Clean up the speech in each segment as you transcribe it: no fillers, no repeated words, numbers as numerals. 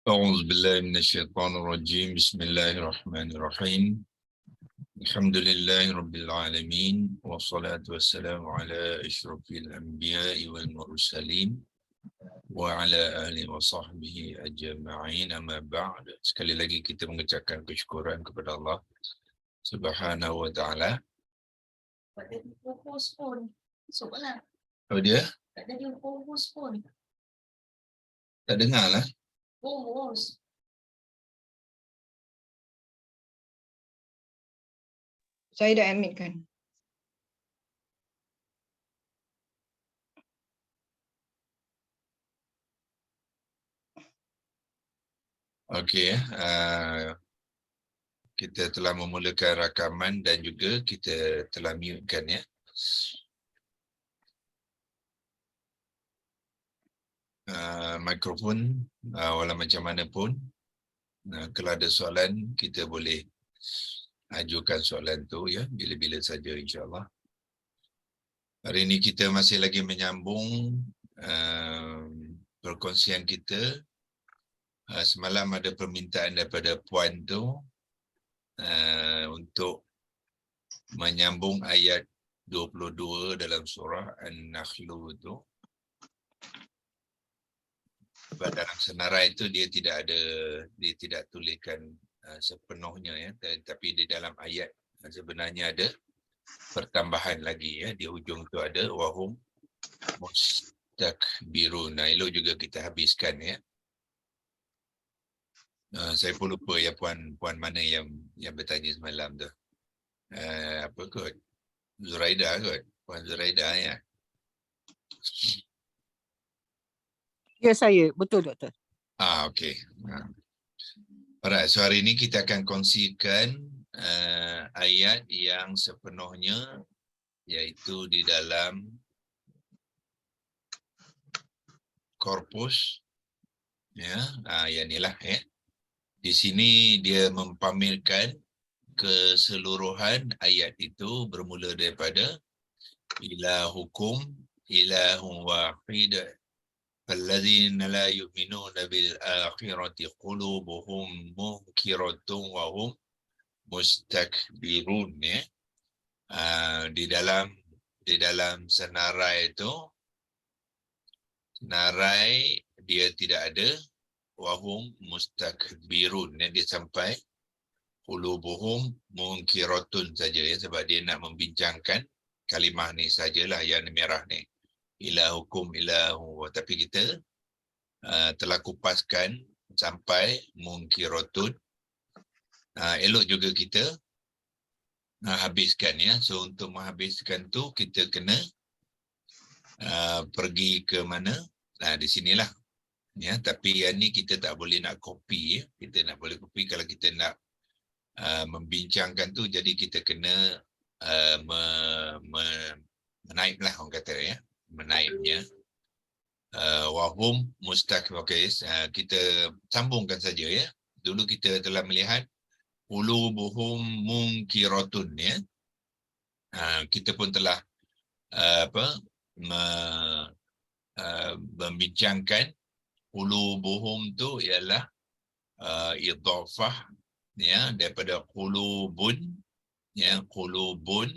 أعوذ بالله من الشيطان الرجيم بسم الله الرحمن الرحيم الحمد لله رب العالمين والصلاة والسلام على أشرف الأنبياء والمرسلين وعلى آله وصحبه أجمعين أما بعد. Sekali lagi kita mengucapkan kesyukuran kepada Allah Subhanahu wa taala. Tak ada fokus pun. Masuklah. Oh dia? Tak ada fokus pun. Tak dengar lah. Fokus. Saya dah admit kan. Okey, kita telah memulakan rakaman dan juga kita telah mute-kan ya. Mikrofon walau macam mana pun, kalau ada soalan kita boleh ajukan soalan tu ya bila-bila saja insya-Allah. Hari ini kita masih lagi menyambung perkongsian kita. Semalam ada permintaan daripada puan tu untuk menyambung ayat 22 dalam surah An-Nahl tu. Sebab dalam senarai itu dia tidak tuliskan sepenuhnya ya, tapi di dalam ayat sebenarnya ada pertambahan lagi ya, di hujung tu ada wahum mustakbirun. Nah, elok juga kita habiskan ya. Saya pun lupa ya puan mana yang bertanya semalam tu. Apa kot? Zuraida kot? Puan Zuraida ya. Ya saya, betul doktor. Okey. Alright, so hari ini kita akan kongsikan ayat yang sepenuhnya iaitu di dalam korpus ya. Yang inilah ya. Di sini dia mempamerkan keseluruhan ayat itu bermula daripada ilahukum ilahun wahid فَالَّذِينَ لَا يُؤْمِنُونَ بِالْآخِرَةِ قُلُوبُهُمْ مُنْكِرَةٌ وَهُمْ مُسْتَكْبِرُونَ ya. Di dalam senarai itu, senarai dia tidak ada wahum mustakbirun ya, dia sampai qulubuhum munkiratun saja ya, sebab dia nak membincangkan kalimah ni sajalah yang merah ni. Ilahukum ilahu, tapi kita telah kupaskan sampai munkiratun. Elok juga kita habiskan ya. So untuk menghabiskan tu kita kena pergi ke mana? Di sinilah ya. Tapi yang ni kita tak boleh nak copy ya. Kita nak boleh copy kalau kita nak membincangkan tu, jadi kita kena menaiklah orang kata ya. Menaiknya wahum mustakbir. Okey, kita sambungkan saja ya. Dulu kita telah melihat qulubuhum munkiratun ya. Kita pun telah membincangkan qulubuhum tu ialah idhafah ya, daripada qulubun ya, qulubun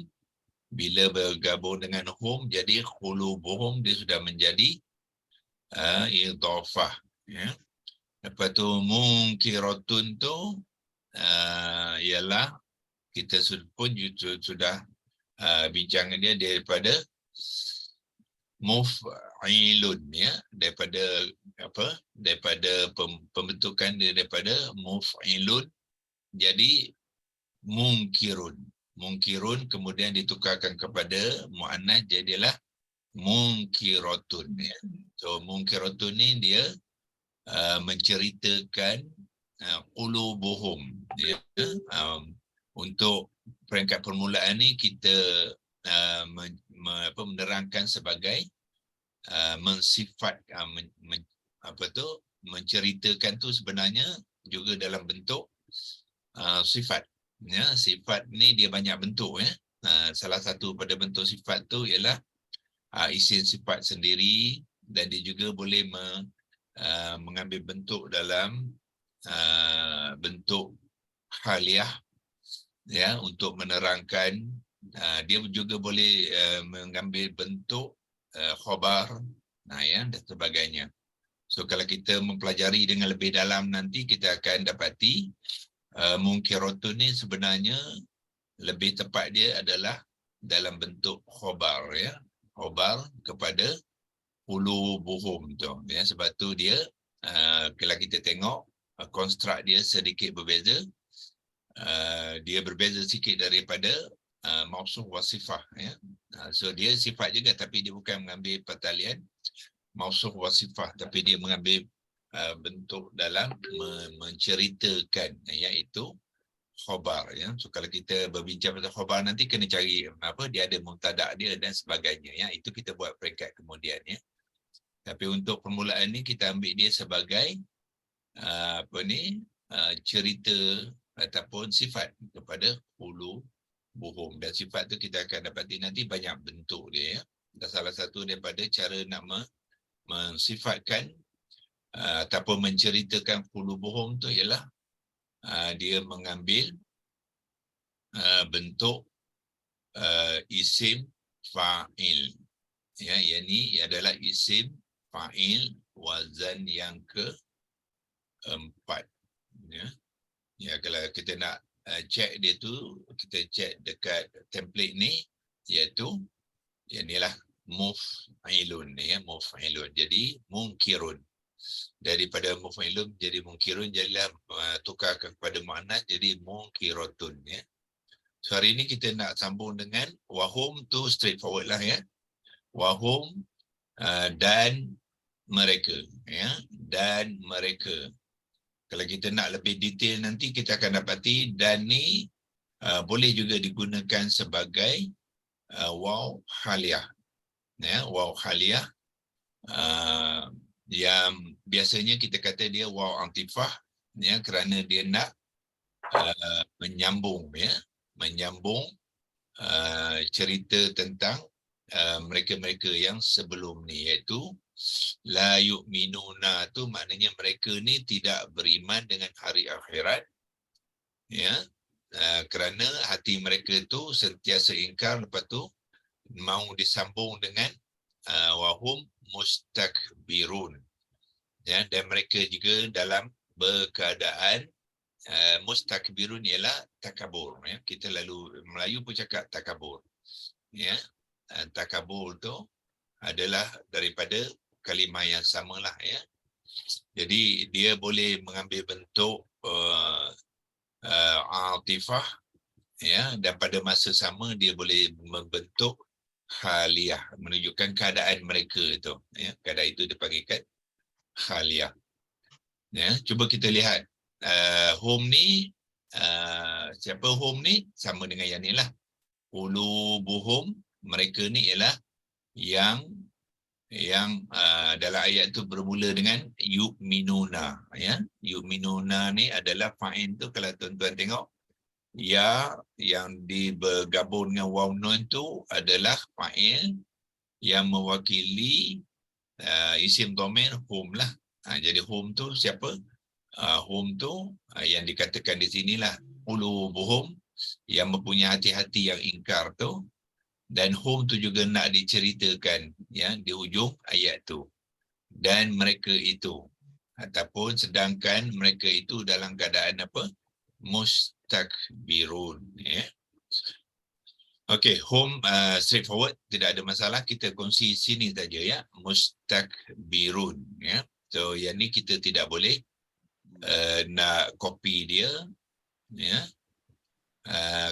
bila bergabung dengan hum jadi qulubuhum, dia sudah menjadi idhafah ya. Lepas tu munkiratun tu ialah kita pun sudah bincang dia daripada muf'ilun ya, daripada pembentukan dia daripada muf'ilun jadi munkirun, kemudian ditukarkan kepada muannas jadilah munkiratun ya. So munkiratun ni dia menceritakan qulubuhum ya. Untuk peringkat permulaan ni kita menerangkan sebagai mensifat menceritakan tu sebenarnya juga dalam bentuk sifat ya. Sifat ni dia banyak bentuk ya. Salah satu pada bentuk sifat tu ialah isim sifat sendiri, dan dia juga boleh mengambil bentuk dalam bentuk haliah, ya, untuk menerangkan. Dia juga boleh mengambil bentuk khabar, ya, dan sebagainya. So kalau kita mempelajari dengan lebih dalam nanti, kita akan dapati mungkiratun ni sebenarnya lebih tepat dia adalah dalam bentuk khabar, ya, khabar kepada qulubuhum tu, ya. Sebab tu dia kalau kita tengok konstruk dia sedikit berbeza. Dia berbeza sikit daripada mausuf wasifah, ya. So dia sifat juga, tapi dia bukan mengambil pertalian mausuf wasifah, tapi dia mengambil bentuk dalam menceritakan, iaitu khabar, ya. So kalau kita berbincang pasal khabar nanti kena cari apa, dia ada mubtada' dia dan sebagainya, ya. Itu kita buat peringkat kemudian, ya. Tapi untuk permulaan ni kita ambil dia sebagai cerita ataupun sifat kepada qulubuhum. Dan sifat tu kita akan dapati nanti banyak bentuk dia, ya. Dan salah satu daripada cara nak mensifatkan ataupun menceritakan qulubuhum tu ialah dia mengambil bentuk isim fa'il, ya, yang ni adalah isim fa'il wazan yang keempat, ya. Ya, kalau kita nak cek dia tu, kita cek dekat template ni, iaitu yang ni lah muf'ilun, ya, muf'ilun. Jadi mungkirun, daripada muf'ilun jadi mungkirun, jadilah tukar kepada muannas jadi mungkiratun, ya. So hari ni kita nak sambung dengan wahum tu straightforward lah, ya. Wahum dan mereka, ya, dan mereka. Kalau kita nak lebih detail nanti kita akan dapati dan ni boleh juga digunakan sebagai waw haliyah, ya, waw haliyah yang biasanya kita kata dia waw antifah, ya, kerana dia nak menyambung, ya, menyambung cerita tentang mereka-mereka yang sebelum ni, iaitu la yu'minuna tu maknanya mereka ni tidak beriman dengan hari akhirat, ya, kerana hati mereka tu sentiasa ingkar. Lepas tu mau disambung dengan wahum mustakbirun, ya, dan mereka juga dalam berkeadaan mustakbirun ialah takabur, ya. Kita lalu Melayu pun cakap takabur, ya. Takabur tu adalah daripada kalimah yang samalah, ya. Jadi dia boleh mengambil bentuk atifah, ya, dan pada masa sama dia boleh membentuk haliyah, menunjukkan keadaan mereka itu, ya. Keadaan itu dipanggilkan haliyah, ya. Cuba kita lihat home ni, siapa home ni sama dengan yang ni lah. Qulubuhum, mereka ni ialah yang dalam ayat tu bermula dengan yu'minuna, ya. Yu'minuna ni adalah fa'il tu, kalau tuan-tuan tengok, ya, yang bergabung dengan waw nun tu adalah fa'il yang mewakili isim dhamir hum lah. Jadi hum tu siapa? Hum tu yang dikatakan di sinilah qulubuhum, yang mempunyai hati-hati yang ingkar tu. Dan hum tu juga nak diceritakan, ya, di hujung ayat tu. Dan mereka itu, ataupun sedangkan mereka itu dalam keadaan apa? Mustakbirun, ya. Okey, hum straightforward, tidak ada masalah. Kita kongsi sini saja, ya. Mustakbirun, ya. So yang ni kita tidak boleh nak copy dia, ya.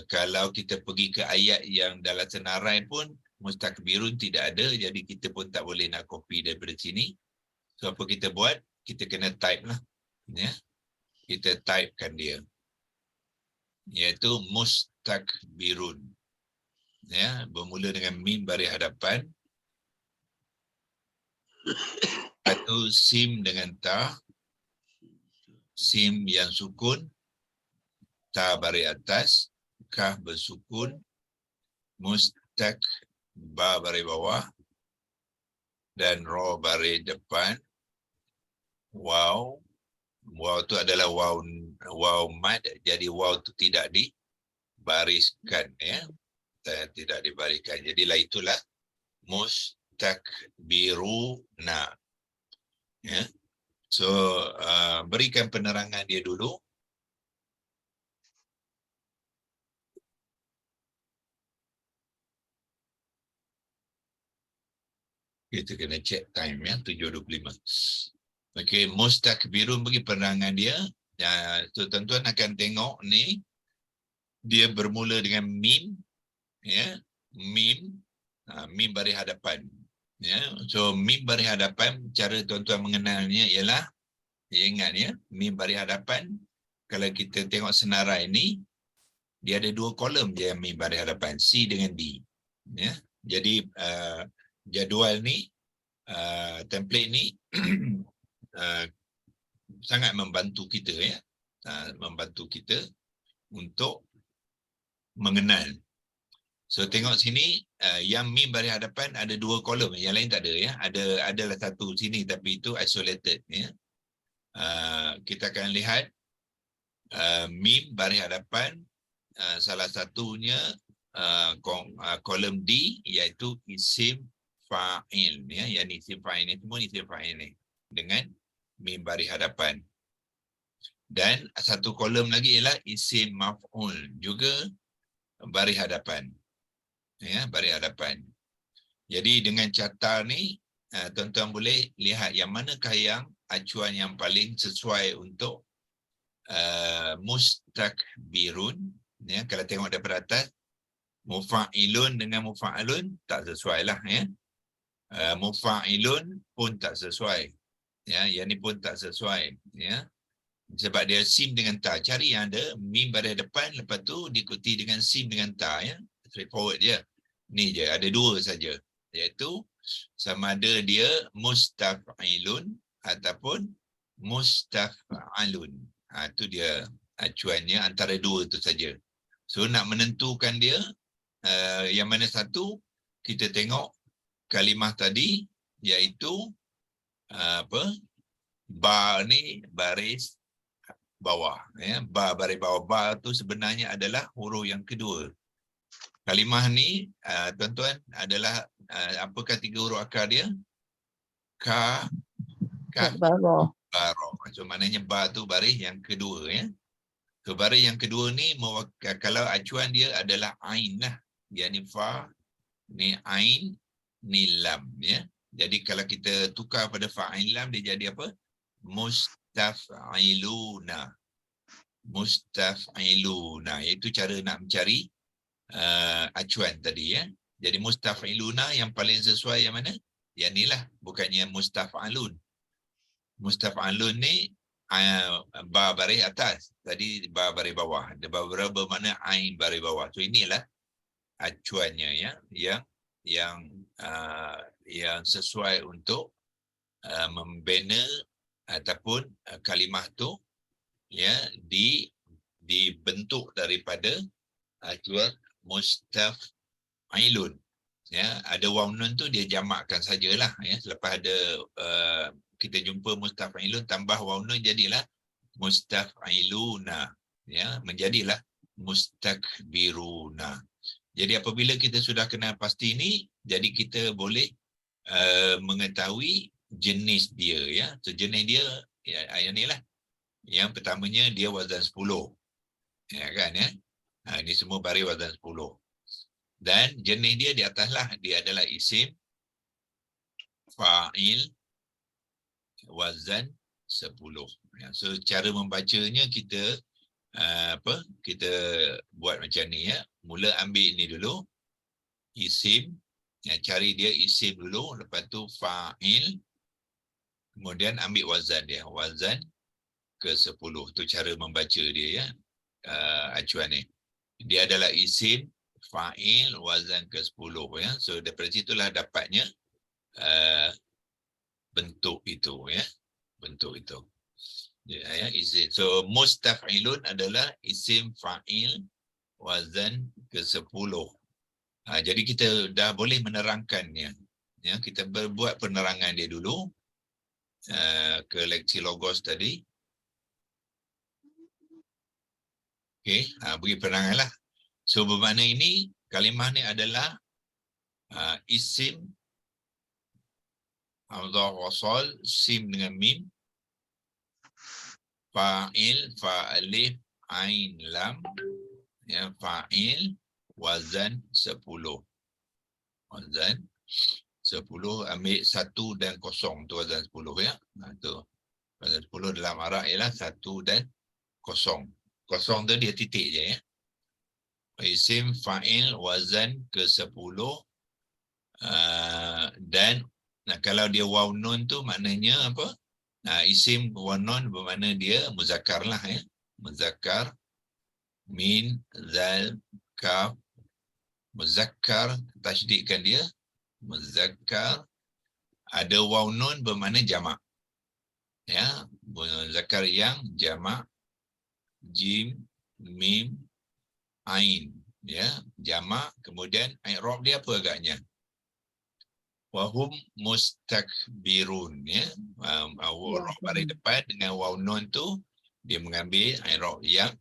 Kalau kita pergi ke ayat yang dalam senarai pun mustakbirun tidak ada, jadi kita pun tak boleh nak copy daripada sini. So apa kita buat? Kita kena type lah, ya. Kita typekan dia, iaitu mustakbirun, ya, bermula dengan mim baris hadapan, atau sim dengan ta, sim yang sukun, ta baris atas, kaf bersukun, mustak ba baris bawah, dan ra baris depan, waw. Waw tu adalah waw mad, jadi waw tu tidak dibariskan, ya. Tidak dibariskan. Jadilah itulah mustakbiruna. Ya. So berikan penerangan dia dulu. Kita kena check time, ya, 7.25. Okey, mustakbirun bagi penerangan dia. Ya, so tuan-tuan akan tengok ni dia bermula dengan mim, ya. Mim, mim baris hadapan. Ya, so mim baris hadapan, cara tuan-tuan mengenalnya ialah, ingat ya, mim baris hadapan, kalau kita tengok senarai ni, dia ada 2 kolom je mim baris hadapan, C dengan D. Ya, jadi jadual ni, template ni sangat membantu kita, ya, membantu kita untuk mengenal. So tengok sini, yang mim baris hadapan ada 2 kolom, yang lain tak ada, ya. Adalah satu sini tapi itu isolated, ya. Kita akan lihat mim baris hadapan, salah satunya kolom D, iaitu isim fa'il, ya. Yang isim fa'il ni semua isim fa'il ni dengan mim baris hadapan. Dan satu kolom lagi ialah isim maf'ul, juga baris hadapan. Ya, baris hadapan. Jadi dengan carta ni, tuan-tuan boleh lihat yang manakah yang acuan yang paling sesuai untuk mustakbirun. Ya, kalau tengok daripada atas, mufa'ilun dengan mufa'alun tak sesuai lah, ya. Mufa'ilun pun tak sesuai. Ya, yang ni pun tak sesuai, ya. Sebab dia sim dengan ta. Cari yang ada mim baris depan, lepas tu diikuti dengan sim dengan ta, ya. Straightforward je. Ni je, ada 2 saja. Iaitu sama ada dia mustaf'ilun ataupun mustaf'alun. Itu dia acuannya, antara 2 tu saja. So nak menentukan dia, yang mana satu, kita tengok kalimah tadi, iaitu ba ni baris bawah, ya. Ba baris bawah. Ba tu sebenarnya adalah huruf yang kedua. Kalimah ni, tuan-tuan, adalah apakah 3 huruf akar dia? Ka, kaf, Baro. baro. So maknanya ba tu baris yang kedua, ya. So baris yang kedua ni, kalau acuan dia adalah ain lah. Dia ni fa, ni ain, ni lam, ya. Jadi kalau kita tukar pada fa ain lam, dia jadi apa? Mustaf'iluna. Mustaf'iluna. Iaitu cara nak mencari acuan tadi, ya. Jadi mustaf'iluna yang paling sesuai yang mana? Yang ni lah, bukannya mustaf'alun. Mustaf'alun ni ba baris atas, tadi ba baris bawah. Ada beberapa mana ain baris bawah. So inilah acuannya, ya, yang sesuai untuk membina ataupun kalimah tu, ya, dibentuk daripada acuan mustaf'ilun. Ya, ada waw nun tu dia jamakkan sajalah, ya. Selepas ada kita jumpa mustaf'ilun tambah waw nun, jadilah mustaf'iluna, ya, menjadilah mustakbiruna. Jadi apabila kita sudah kenal pasti ni, jadi kita boleh mengetahui jenis dia, ya. So jenis dia, ya, yang ni lah. Yang pertamanya dia wazan 10. Ya kan, ya. Ini semua baris wazan 10. Dan jenis dia di atas lah, dia adalah isim fa'il wazan 10. Ya, so cara membacanya kita kita buat macam ni, ya. Mula ambil ni dulu, isim, ya, cari dia isim dulu, lepas tu fa'il, kemudian ambil wazan dia, wazan ke-10. Tu cara membaca dia, ya. Acuan ni, dia adalah isim fa'il wazan ke-10, ya. So daripada situlah dapatnya bentuk itu, ya. Bentuk itu. Ya, isim. So mustaf'ilun adalah isim fa'il wazan ke-10. Jadi kita dah boleh menerangkannya. Ya, kita berbuat penerangan dia dulu. ke leksi logos tadi. Okey, beri penerangan lah. So bermakna ini kalimah ni adalah isim hamzah wasal, sim dengan mim, fa'il, fa'alif, ain, lam, ya, fa'il, wazan 10. Wazan 10, ambil 1 dan 0 tu wazan 10 ya. Tu wazan 10 dalam Arab ialah 1 dan 0. 0 tu dia titik je ya. Isim fa'il wazan ke-10 dan kalau dia waw nun tu maknanya apa? Isim waw nun bermakna dia muzakkar lah ya. Muzakkar, min, zal, kaf, muzakkar, tasydidkan dia muzakkar, ada waw nun bermakna jamak ya, muzakkar yang jamak, jim, mim, ain ya, jamak. Kemudian i'rab dia apa agaknya? Wahum mustakbirun ya. I'rab baris depan dengan waw nun tu dia mengambil i'rab yang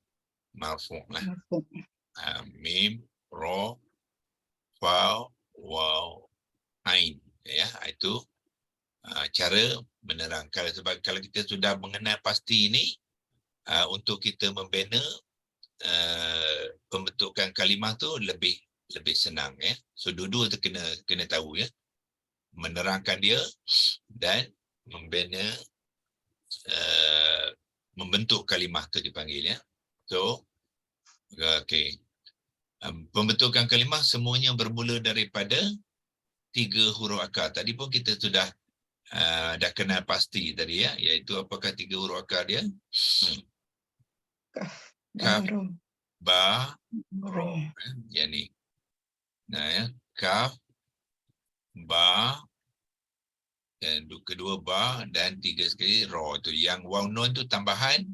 marfu' lah. Mim, ra, fa, waw, ain ya. Itu cara menerangkan. Sebab kalau kita sudah mengenal pasti ini, untuk kita membina pembentukan kalimah tu lebih senang ya. So dua-dua tu kena tahu ya. Menerangkan dia dan membina membentuk kalimah tu dipanggil ya. So okey. Pembentukan kalimah semuanya bermula daripada 3 huruf akar. Tadi pun kita sudah dah kenal pasti tadi ya, iaitu apakah 3 huruf akar dia? Kaf, ba, ro. Yang ni. Nah ya, kaf, ba, dan kedua ba, dan 3 sekali ro. Tu yang waw nun tu tambahan,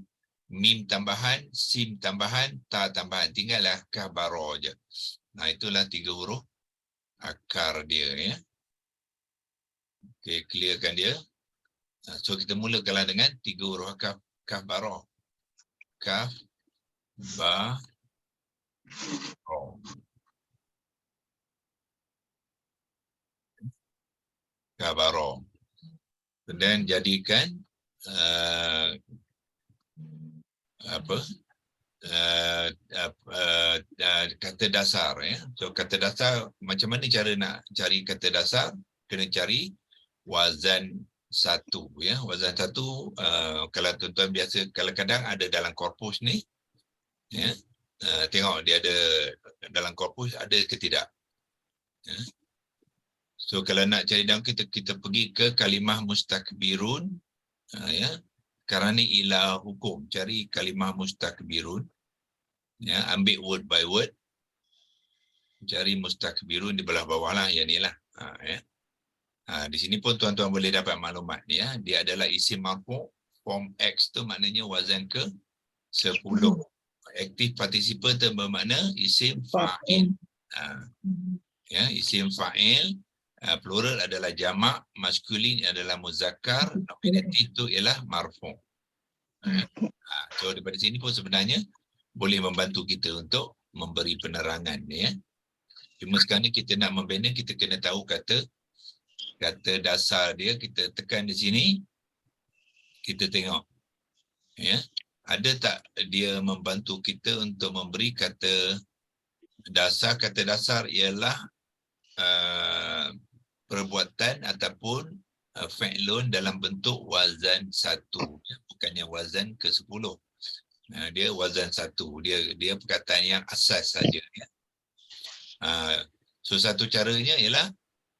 mim tambahan, sim tambahan, ta tambahan. Tinggallah kaf, ba, ro je. Nah itulah 3 huruf akar dia ya. Okey, clearkan dia. So kita mulakanlah dengan 3 huruf akar kaf, ba, ro. Kaf, ba, ro. Kaf, ba, ro. Dan jadikan kata dasar ya. So kata dasar, macam mana cara nak cari kata dasar? Kena cari wazan 1 ya. Wazan 1 kalau tuan-tuan biasa kadang-kadang ada dalam korpus ni ya. Tengok dia ada dalam korpus ada ke tidak ya. So kalau nak cari dalam kita pergi ke kalimah mustakbirun ya. Karani ila hukum, cari kalimah mustakbirun ya, ambil word by word, cari mustakbirun di belah bawah lah yang ni lah ya. Di sini pun tuan-tuan boleh dapat maklumat ya. Dia adalah isim marfu', form X tu maknanya wazan ke 10. Aktif participle tu bermakna isim fa'il. Ya, isim fa'il plural adalah jamak, maskulin adalah muzakkar, nominatif itu ialah marfu'. So daripada sini pun sebenarnya boleh membantu kita untuk memberi penerangan ya. Cuma sekarang ni kita nak membina, kita kena tahu kata dasar dia. Kita tekan di sini, kita tengok ya, ada tak dia membantu kita untuk memberi kata dasar. Kata dasar ialah perbuatan ataupun fi'lun dalam bentuk wazan 1, bukannya wazan ke-10. Dia wazan 1, dia perkataan yang asas saja ya. So satu caranya ialah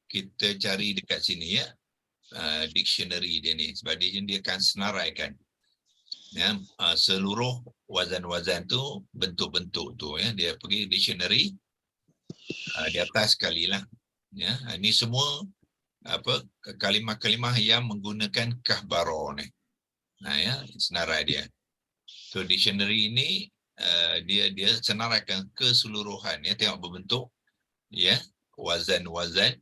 kita cari dekat sini ya, dictionary dia ni, sebab dia akan senaraikan ya, seluruh wazan-wazan tu, bentuk-bentuk tu ya. Dia pergi dictionary di atas sekali lah ya. Ini semua kalimah-kalimah yang menggunakan kahbaro ni. Ya, senarai dia. So dictionary ini dia senaraikan keseluruhan ya, tengok berbentuk ya, wazan-wazan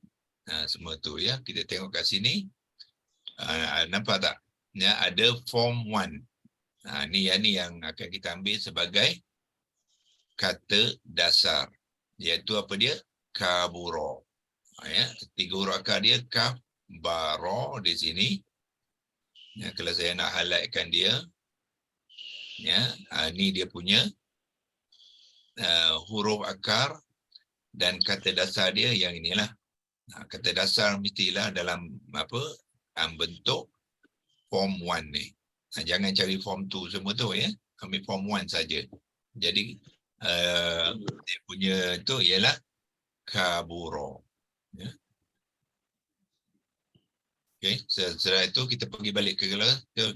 semua tu ya. Kita tengok kat sini Nampak tak? Ya, ada form 1. Ni yang akan kita ambil sebagai kata dasar. Iaitu apa dia? Kabura. Ya, 3 huruf akar dia kaf, ba, ra di sini. Ya, kalau saya nak highlightkan dia, ya, ni dia punya huruf akar dan kata dasar dia yang inilah. Kata dasar mestilah dalam bentuk form 1 ni. Jangan cari form 2 semua tu ya. Ambil form 1 saja. Jadi dia punya tu ialah kabura. Ya. Okey, setelah itu kita pergi balik ke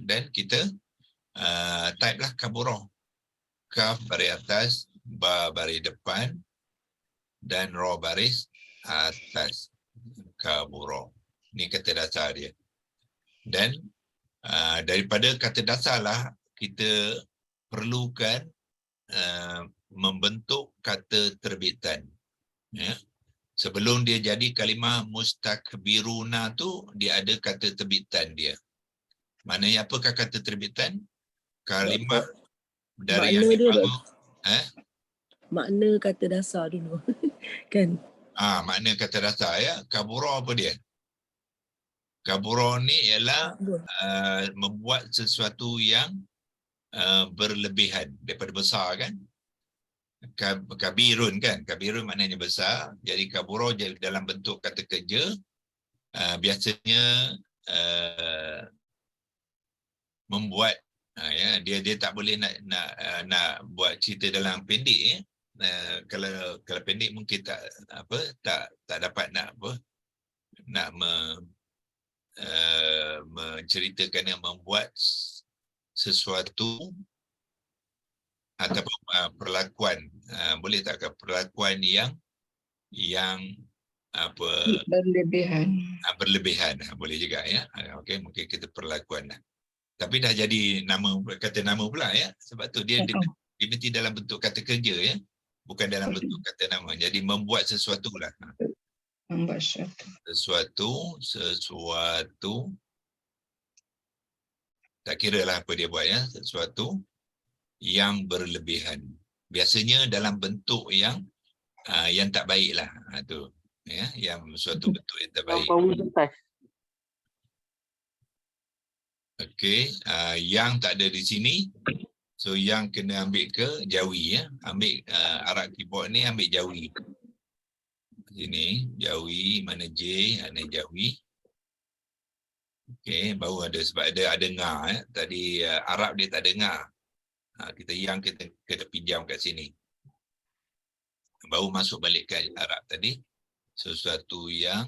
dan kita type lah kabura. Kaf baris atas, ba baris depan dan ra baris atas. Kabura. Ni kata dasar dia. Dan daripada kata dasar lah kita perlukan membentuk kata terbitan. Ya. Sebelum dia jadi kalimah mustakbiruna tu, dia ada kata terbitan dia. Maknanya apakah kata terbitan? Kalimah dari yang Makna dia, dibangun. Makna kata dasar dulu. Kan? Makna kata dasar ya. Kabura apa dia? Kabura ni ialah membuat sesuatu yang berlebihan daripada besar kan? Kabirun kan? Kabirun maknanya besar. Jadi kabura dalam bentuk kata kerja biasanya membuat ya, dia tak boleh nak buat cerita dalam pendek ya. Kalau pendek mungkin tak dapat nak menceritakan yang membuat sesuatu ataupun perlakuan, boleh tak perlakuan yang berlebihan boleh juga ya. Okey, mungkin kita perlakuan lah. Tapi dah jadi kata nama pula ya. Sebab tu dia mesti dalam bentuk kata kerja ya. Bukan dalam bentuk kata nama. Jadi membuat sesuatu lah. Membuat sesuatu tak kira lah apa dia buat ya. Sesuatu yang berlebihan. Biasanya dalam bentuk yang tak baik lah. Tu ya, yang suatu bentuk yang tak baik. Okey, yang tak ada di sini. So yang kena ambil ke jawi ya. Ambil Arab keyboard ni ambil jawi. Sini jawi, mana J, mana jawi. Okey, baru ada sebab ada ngah ya. Tadi Arab dia tak ada ngah. Kita kena pinjam kat sini. Baru masuk balik ke Arab tadi. Sesuatu yang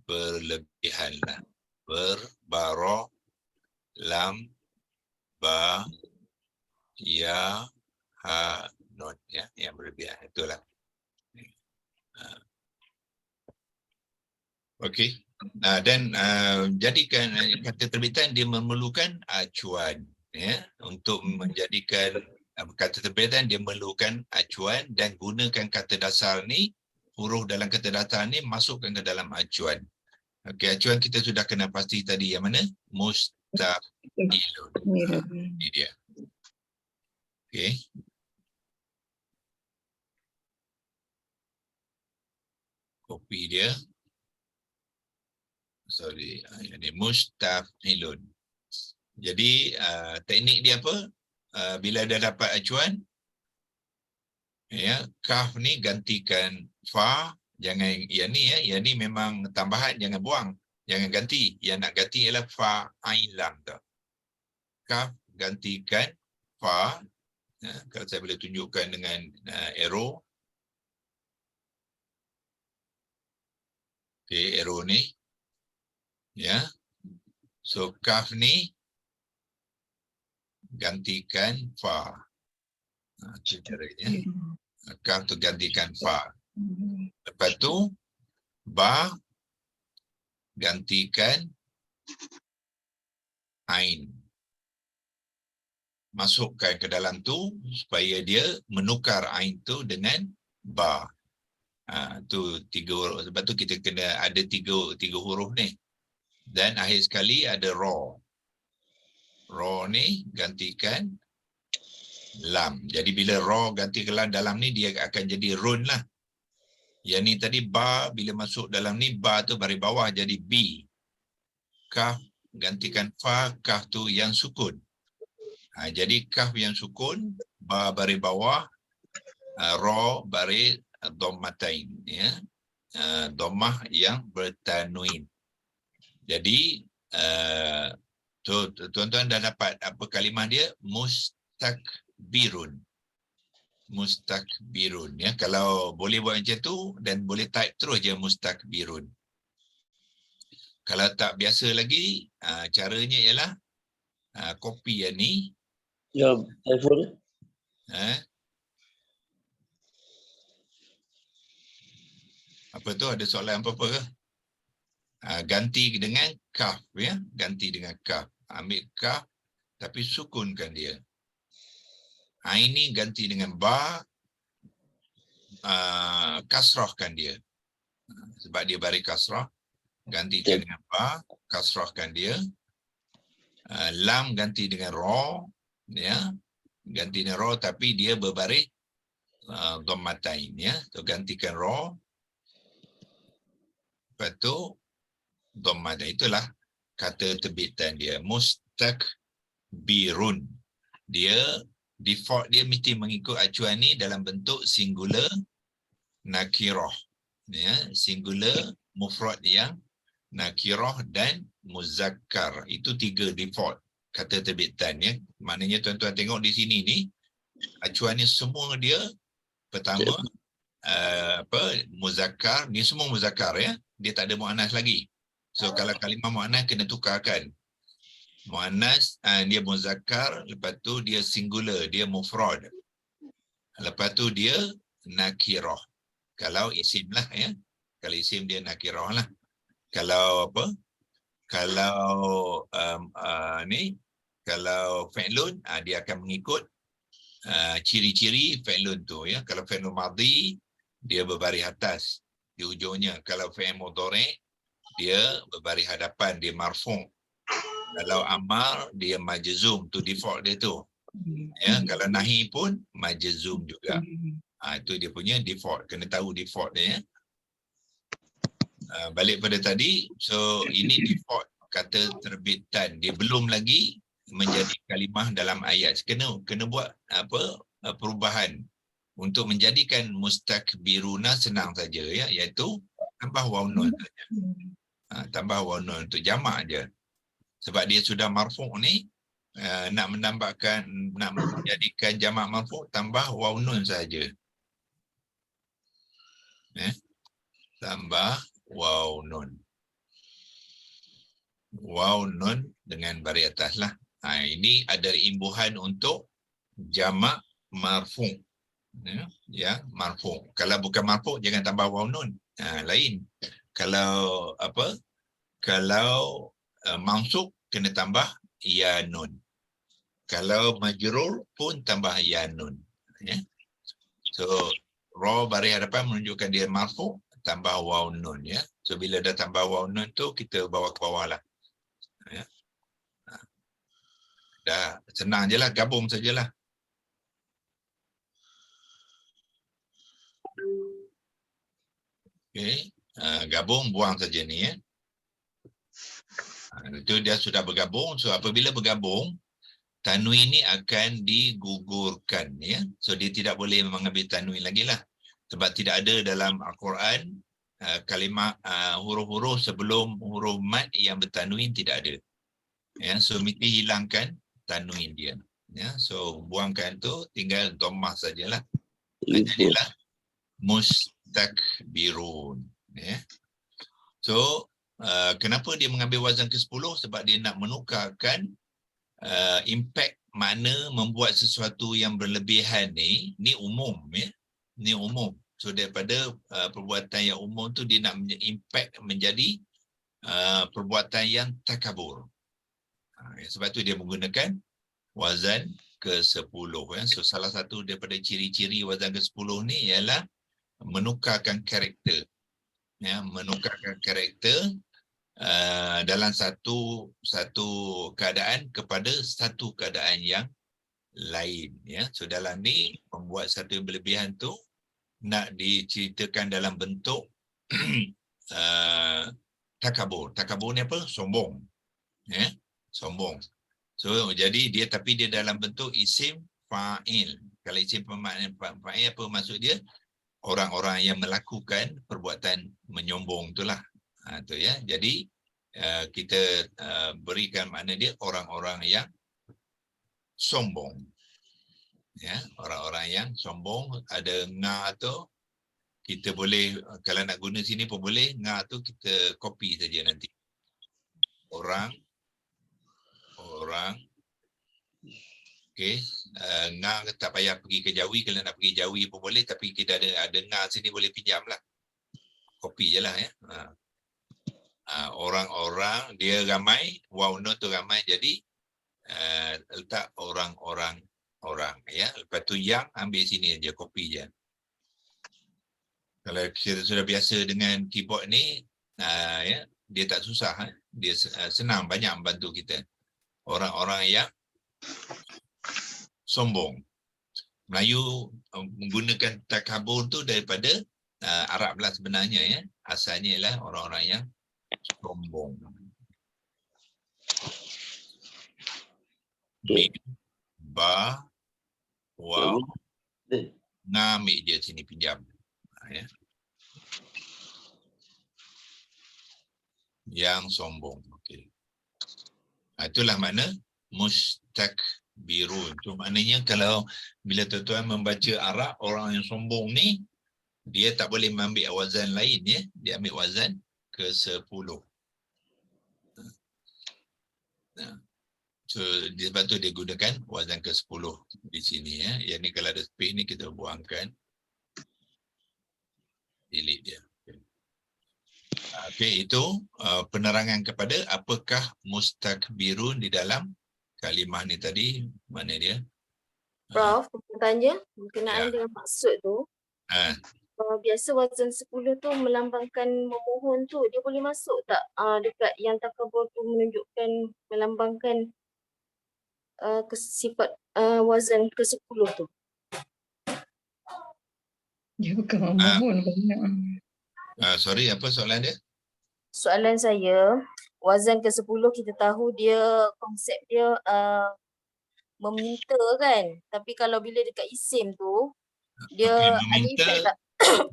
berlebihan lah. Berbara, lam, ba, ya, ha, non ya, yang berlebihan. Itulah. Okey. Dan jadikan kata terbitan dia memerlukan acuan ya, untuk menjadikan kata terbitan dia memerlukan acuan dan gunakan kata dasar ni, huruf dalam kata dasar ni masukkan ke dalam acuan. Okey, acuan kita sudah kena pasti tadi yang mana? Mustaqilun. Ini dia. Okey. Kopi dia. Sorry, ini mustaqilun. Jadi teknik dia apa? Bila dah dapat acuan, ya, kaf ni gantikan fa, jangan yang ni ya, yang ni memang tambahan, jangan buang, jangan ganti. Yang nak ganti ialah fa ain lam tu. Kaf gantikan fa. Ya, kalau saya boleh tunjukkan dengan arrow. Okey, arrow ni. Ya. So kaf ni gantikan fa. Itu caranya. Kaf tu gantikan fa. Lepas tu ba gantikan ain. Masukkan ke dalam tu supaya dia menukar ain tu dengan ba. Tu 3 huruf. Sebab tu kita kena ada tiga huruf ni. Dan akhir sekali ada ra. Ra ni gantikan lam. Jadi bila ra ganti ke lam dalam ni dia akan jadi run lah. Yang ni tadi ba, bila masuk dalam ni ba tu baris bawah jadi b. Kaf gantikan fa, kaf tu yang sukun. Jadi kaf yang sukun, ba baris bawah, ra baris dhammatain, ya. Dhammah yang bertanwin. Jadi tuan-tuan dah dapat apa kalimah dia? Mustakbirun. Mustakbirun, ya. Kalau boleh buat macam tu dan boleh type terus je mustakbirun. Kalau tak biasa lagi, caranya ialah copy yang ni. Ya, telefon. Apa tu, ada soalan apa-apa ke? Ganti dengan kaf, ya. Ganti dengan kaf. Ambil kaf tapi sukunkan dia. Ini ganti dengan ba, kasrahkan dia. Sebab dia baris kasrah, gantikan dengan ba, kasrahkan dia. Lam ganti dengan ra, ya. Ganti dengan ra tapi dia berbaris dhammatain, ya. So gantikan ra. Lepas tu dhammatain, itulah kata terbitan dia. Mustakbirun. Dia default dia mesti mengikut acuan ni dalam bentuk singular nakirah, ya, singular mufrad yang nakirah dan muzakkar. Itu 3 default kata terbitan, ya. Maknanya tuan-tuan tengok di sini ni acuan ni semua dia pertama muzakkar, ni semua muzakkar, ya. Dia tak ada muannas lagi. So kalau kalimah muannas kena tukarkan. Muannas dia muzakkar, lepas tu dia singular, dia mufrad. Lepas tu dia nakirah. Kalau isim lah, ya. Kalau isim dia nakirah lah. Kalau apa? Kalau kalau fi'lun, dia akan mengikut ciri-ciri fi'lun tu, ya. Kalau fi'lun madhi, dia berbaris atas di ujungnya. Kalau fi'il mudhari', dia berbaris hadapan, dia marfu'. Kalau amar, dia majzum, tu default dia tu. Ya, kalau nahi pun majzum juga. Itu dia punya default, kena tahu default dia, ya. Balik pada tadi, so ini default kata terbitan, dia belum lagi menjadi kalimah dalam ayat. Kena buat apa perubahan untuk menjadikan mustakbiruna senang saja, ya, iaitu tambah waw nun saja. Tambah waw nun untuk jamak je. Sebab dia sudah marfu' ni, nak menjadikan jamak marfu' tambah waw nun saja. Tambah waw nun. Waw nun dengan baris atas lah. Ini ada imbuhan untuk jamak marfu'. Ya, marfu'. Kalau bukan marfu' jangan tambah waw nun. Lain. Kalau apa? Kalau mansub kena tambah ya nun. Kalau majrur pun tambah ya nun. Ya. So ra baris hadapan menunjukkan dia marfu', tambah waw nun, ya. So bila dah tambah waw nun tu kita bawa ke bawah lah. Ya. Dah senang je lah, gabung sajalah. Okey, gabung, buang saja ni, ya. Itu dia sudah bergabung. So apabila bergabung, tanwin ni akan digugurkan, ya. So dia tidak boleh mengambil tanwin lagi lah. Sebab tidak ada dalam Al-Quran kalimah huruf-huruf sebelum huruf mad yang bertanwin, tidak ada. Ya, so mesti hilangkan tanwin dia. Ya, so buangkan tu, tinggal dhammah sajalah. Jadilah mustakbirun. Ya. So kenapa dia mengambil wazan ke-10? Sebab dia nak menukarkan impact makna membuat sesuatu yang berlebihan ni umum, ya. Ni umum. So daripada perbuatan yang umum tu dia nak impact menjadi perbuatan yang takabur. Sebab tu dia menggunakan wazan ke-10, ya. So salah satu daripada ciri-ciri wazan ke-10 ni ialah menukarkan karakter. Ya, menukarkan karakter dalam satu keadaan kepada satu keadaan yang lain, ya. So dalam ni membuat satu yang berlebihan tu nak diceritakan dalam bentuk takabur. Takabur ni apa? Sombong, ya, sombong. So jadi dia, tapi dia dalam bentuk isim fa'il. Kalau isim fa'il apa maksud dia? Orang-orang yang melakukan perbuatan menyombong itulah. Tu ya. Jadi kita berikan makna dia orang-orang yang sombong. Ya, orang-orang yang sombong. Ada nga tu kita boleh, kalau nak guna sini pun boleh, nga tu kita copy saja nanti. Orang okey, nga tak payah pergi ke Jawi, kalau nak pergi Jawi pun boleh, tapi kita ada nga sini boleh pinjamlah. Copy je lah, ya. Orang-orang, dia ramai, wow no tu ramai, jadi letak orang-orang, ya. Lepas tu yang ambil sini je, copy je. Kalau kita sudah biasa dengan keyboard ni, ya, dia tak susah, dia senang, banyak membantu kita. Orang-orang yang sombong. Melayu menggunakan takabur tu daripada Arab lah sebenarnya, ya. Asalnya ialah orang-orang yang sombong. Mim, ba, waw, nga, ambil je sini pinjam. Ya. Yang sombong. Okey. Itulah makna mustakbirun. Itu maknanya kalau bila tuan-tuan membaca Arab, orang yang sombong ni dia tak boleh mengambil wazan lain, ya. Dia ambil wazan ke-10. So sebab tu dia gunakan wazan ke-10 di sini, ya. Yang ni kalau ada space ni kita buangkan. Delete dia. Okey, itu penerangan kepada apakah mustakbirun di dalam kalimah ni tadi. Mana dia? Prof, tanya berkenaan Ya. dengan maksud tu. Biasa wazan 10 tu melambangkan memohon tu, dia boleh masuk tak dekat yang takabur tu menunjukkan melambangkan sifat wazan ke-10 tu? Dia bukan memohon banyak. Sorry, apa soalan dia? Soalan saya, wazan ke-10 kita tahu dia konsep dia meminta kan. Tapi kalau bila dekat isim tu, dia ada Meminta, efek tak?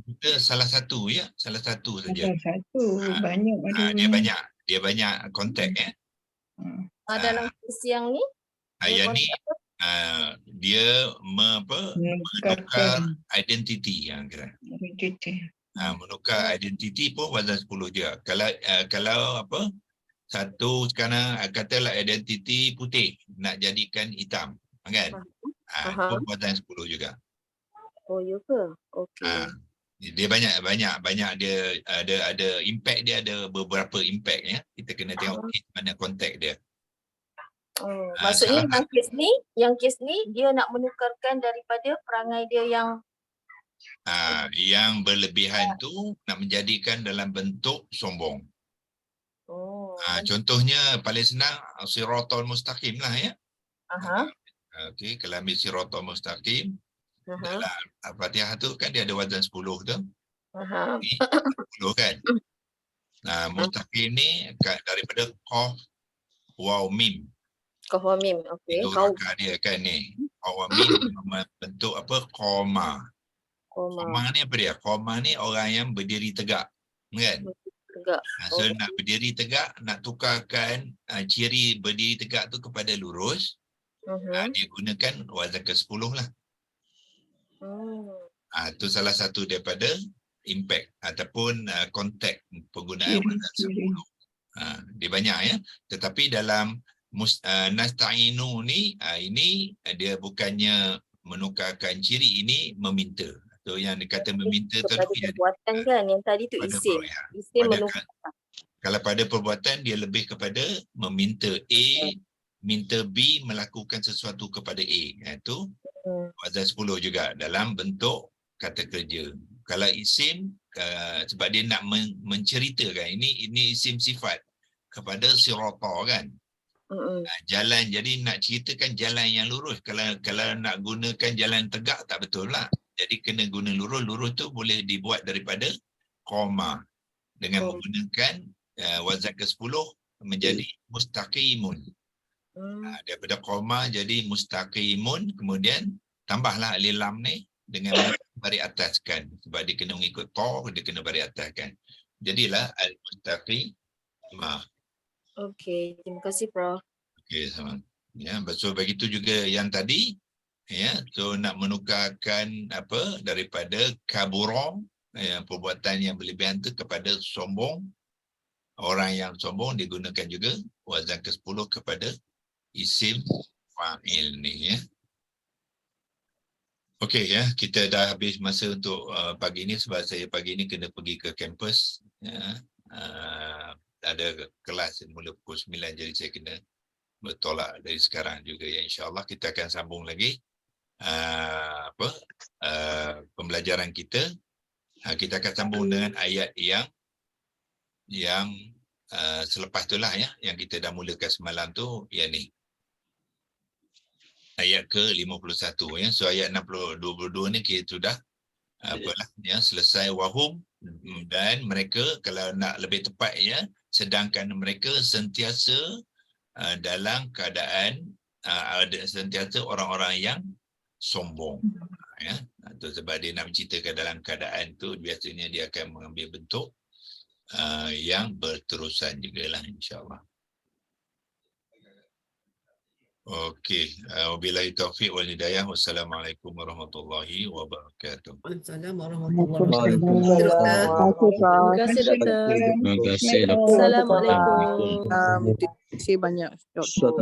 kita salah satu, ya. Salah satu saja. Satu, banyak ada. Dia banyak konteks, ya. Dalam kes yang ni, Yang ni dia menukar identiti, yang kira. Menukar identiti pun wazan 10 je. Kalau apa, satu sekarang katalah identiti putih nak jadikan hitam, kan? Pun wazan 10 juga. Oh, ya ke? Okey. Dia banyak dia ada impact, dia ada beberapa impact, ya. Kita kena tengok mana konteks dia. Maksudnya yang kes ni dia nak menukarkan daripada perangai dia yang berlebihan tu nak menjadikan dalam bentuk sombong. Contohnya paling senang siratal mustaqim lah, ya. Okey, kalau ambil siratal mustaqim dalam Al-Fatihah tu kan dia ada wazan 10 tu. 10 kan. Mustaqim ni daripada qaf waw mim. Qaf waw mim, okey. Itu rakaat dia kan ni. Qaf waw mim bentuk apa? Qoma. Qoma ni apa dia? Qoma ni orang yang berdiri tegak, kan? Tegak. So nak berdiri tegak, nak tukarkan ciri berdiri tegak tu kepada lurus, dia gunakan wazan ke-10 lah. Itu salah satu daripada impact ataupun konteks penggunaan wazan 10. Dia banyak, ya. Tetapi dalam nasta'inu ni, ini dia bukannya menukarkan ciri, ini meminta. So yang dikata meminta tu perbuatan kan, yang tadi tu isim. Isim menukar. Kalau pada perbuatan dia lebih kepada meminta A, minta B melakukan sesuatu kepada A. Itu wazan 10 juga dalam bentuk kata kerja. Kalau isim sebab dia nak menceritakan, ini isim sifat. kepada sirata kan. Jalan, jadi nak ceritakan jalan yang lurus. Kalau nak gunakan jalan tegak tak betul lah. Jadi kena guna lurus. Lurus tu boleh dibuat daripada koma dengan menggunakan wazan ke-10 menjadi mustaqimun. Daripada koma jadi mustaqimun, kemudian tambahlah alif lam ni dengan baris ataskan. Sebab dia kena mengikut ta, dia kena baris ataskan. Jadilah al-mustaqimah. Okey, terima kasih Prof. Okey, sama. Ya, so begitu juga yang tadi. Ya, so nak menukarkan apa daripada kabura, perbuatan yang berlebihan tu kepada sombong. Orang yang sombong digunakan juga wazan ke-10 kepada isim fa'il ni ya. Okey ya, kita dah habis masa untuk pagi ni sebab saya pagi ni kena pergi ke kampus ya. Ada kelas mula pukul 9 jadi saya kena bertolak dari sekarang juga ya. InsyaAllah kita akan sambung lagi pembelajaran kita. Kita akan sambung dengan ayat yang selepas itulah ya, yang kita dah mulakan semalam tu, yang ni. Ayat ke-51 ya. So ayat 22 ni kita sudah ya, selesai wahum, dan mereka kalau nak lebih tepat ya, sedangkan mereka sentiasa dalam keadaan sentiasa orang-orang yang sombong ya. Itu sebab dia nak menceritakan dalam keadaan tu biasanya dia akan mengambil bentuk yang berterusan jugalah insya-Allah. Okey, wabillahi taufiq wal hidayah. Wassalamualaikum warahmatullahi wabarakatuh. Waalaikumsalam warahmatullahi wabarakatuh. Terima kasih doktor. Terima kasih. Assalamualaikum. Terima kasih banyak doktor.